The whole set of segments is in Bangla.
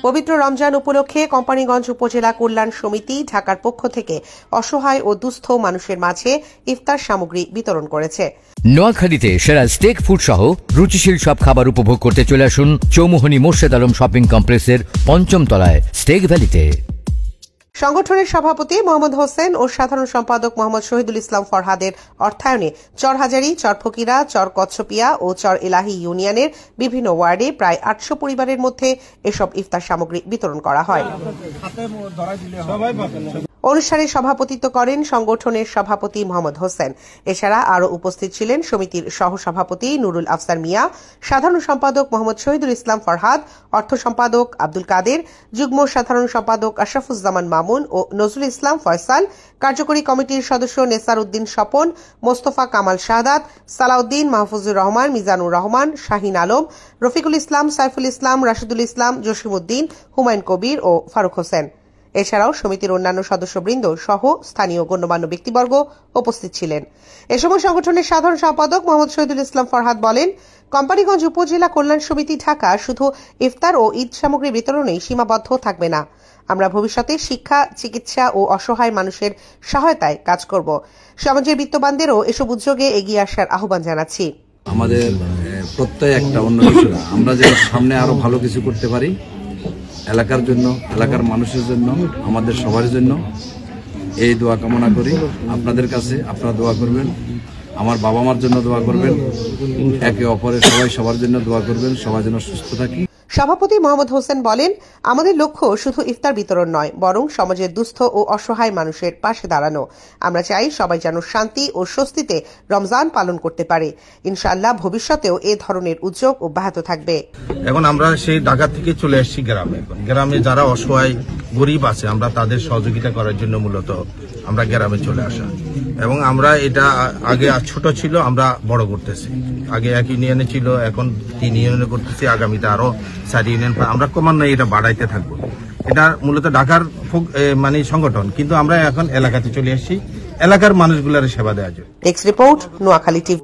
পবিত্র রমজান উপলক্ষে কোম্পানীগঞ্জ উপজেলা কল্যাণ সমিতি ঢাকার পক্ষ থেকে অসহায় ও দুস্থ মানুষের মাঝে ইফতার সামগ্রী বিতরণ করেছে। নোয়াখালীতে সেরা স্টেক ফুড সহ রুচিশীল সব খাবার উপভোগ করতে চলে আসুন চৌমুহনী মোর্শেদ আলম শপিং কমপ্লেক্সের ৫ম তলায় স্টেক ভ্যালিতে। সংগঠনের সভাপতি মোহাম্মদ হোসেন ও সাধারণ সম্পাদক মোহাম্মদ শহীদুল ইসলাম ফরহাদের অর্থায়নে চরহাজারী, চরফকিরা, চর কচ্ছপিয়া ও চর এলাহি ইউনিয়নের বিভিন্ন ওয়ার্ডে প্রায় ৮০০ পরিবারের মধ্যে এসব ইফতার সামগ্রী বিতরণ করা হয়। অনুষ্ঠানে সভাপতিত্ব করেন সংগঠনের সভাপতি মোহাম্মদ হোসেন। এছাড়া আরও উপস্থিত ছিলেন সমিতির সহসভাপতি নুরুল আফসার মিয়া, সাধারণ সম্পাদক মোহাম্মদ শহীদুল ইসলাম ফরহাদ, অর্থ সম্পাদক আব্দুল কাদের, যুগ্ম সাধারণ সম্পাদক আশরাফুজ্জামান মামুন ও নজরুল ইসলাম ফয়সাল, কার্যকরী কমিটির সদস্য নেসার উদ্দিন স্বপন, মোস্তফা কামাল শাহাদাত, সালাউদ্দিন, মাহফুজুর রহমান, মিজানুর রহমান, শাহিন আলম, রফিকুল ইসলাম, সাইফুল ইসলাম, রাশিদুল ইসলাম, জসিমউদ্দিন, হুমায়ুন কবির ও ফারুক হোসেন। এছাড়াও সমিতির অন্যান্য সদস্যবৃন্দ সহ স্থানীয় গণ্যমান্য ব্যক্তিবর্গ উপস্থিত ছিলেন। এ সময় সংগঠনের সাধারণ সম্পাদক মোহাম্মদ শহীদুল ইসলাম ফরহাদ বলেন, কোম্পানীগঞ্জ উপজেলা কল্যাণ সমিতি ঢাকা শুধু ইফতার ও ঈদ সামগ্রী বিতরণেই সীমাবদ্ধ থাকবে না। আমরা ভবিষ্যতে শিক্ষা, চিকিৎসা ও অসহায় মানুষের সহায়তায় কাজ করব। সমাজের বিত্তবানদেরও এসব উদ্যোগে এগিয়ে আসার আহ্বান জানাচ্ছি। আমাদের প্রত্যয় একটা অন্য কিছু না, আমরা যেন সামনে আরো ভালো কিছু করতে পারি, এলাকার জন্য, এলাকার মানুষের জন্য, আমাদের সবার জন্য এই দোয়া কামনা করি। আপনাদের কাছে আপনারা দোয়া করবেন, আমার বাবা মার জন্য দোয়া করবেন, একে অপরের সবাই সবার জন্য দোয়া করবেন, সবাই যেন সুস্থ থাকি। সভাপতি মোহাম্মদ হোসেন বলেন, আমাদের লক্ষ্য শুধু ইফতার বিতরণ নয়, বরং সমাজের দুস্থ ও অসহায় মানুষের পাশে দাঁড়ানো। আমরা চাই সবাই যেন শান্তি ও স্বস্তিতে রমজান পালন করতে পারে। ইনশাআল্লাহ ভবিষ্যতেও এ ধরনের উদ্যোগ অব্যাহত থাকবে। এখন আমরা সেই ঢাকা থেকে চলে এসেছি গ্রামে। গ্রামে যারা অসহায় গরিব আছে, আমরা তাদের সহযোগিতা করার জন্য মূলত আমরা গ্রামে চলে আসা। এবং আমরা এটা আগে ছোট ছিল, আমরা বড় করতেছি। আগে 1 ইউনিয়নে ছিল, এখন 3 ইউনিয়নে করতেছি, আগামীতে আরো 4 ইউনিয়ন। আমরা ক্রমান্বয়ে এটা বাড়াইতে থাকবো। এটা মূলত ঢাকার মানে সংগঠন, কিন্তু আমরা এখন এলাকাতে চলে এসেছি এলাকার মানুষগুলোর সেবা দেওয়ার জন্য। Next report, Noakhali TV.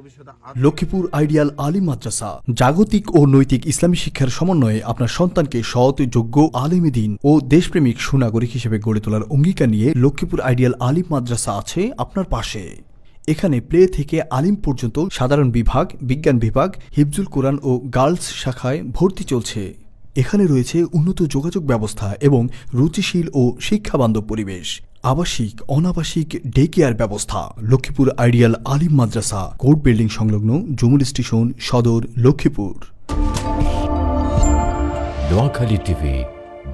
Lakshmipur ideal Alim Madrasa জাগতিক ও নৈতিক ইসলামী শিক্ষার সমন্বয়ে আপনার সন্তানকে সৎ, যোগ্য, আলেমে দ্বীন ও দেশপ্রেমিক সুনাগরিক হিসেবে গড়ে তোলার অঙ্গীকার নিয়ে লক্ষ্মীপুর আইডিয়াল আলিম মাদ্রাসা আছে আপনার পাশে। এখানে প্লে থেকে আলিম পর্যন্ত সাধারণ বিভাগ, বিজ্ঞান বিভাগ, হিফজুল কোরআন ও গার্লস শাখায় ভর্তি চলছে। এখানে রয়েছে উন্নত যোগাযোগ ব্যবস্থা এবং রুচিশীল ও শিক্ষাবান্ধব পরিবেশ, আবাসিক, অনাবাসিক ডে কেয়ার ব্যবস্থা। লক্ষ্মীপুর আইডিয়াল আলিম মাদ্রাসা, কোর্ট বিল্ডিং সংলগ্ন, জমুল স্টেশন, সদর, লক্ষ্মীপুর। নোয়াখালী টিভি,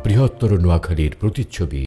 বৃহত্তর নোয়াখালীর প্রতিচ্ছবি।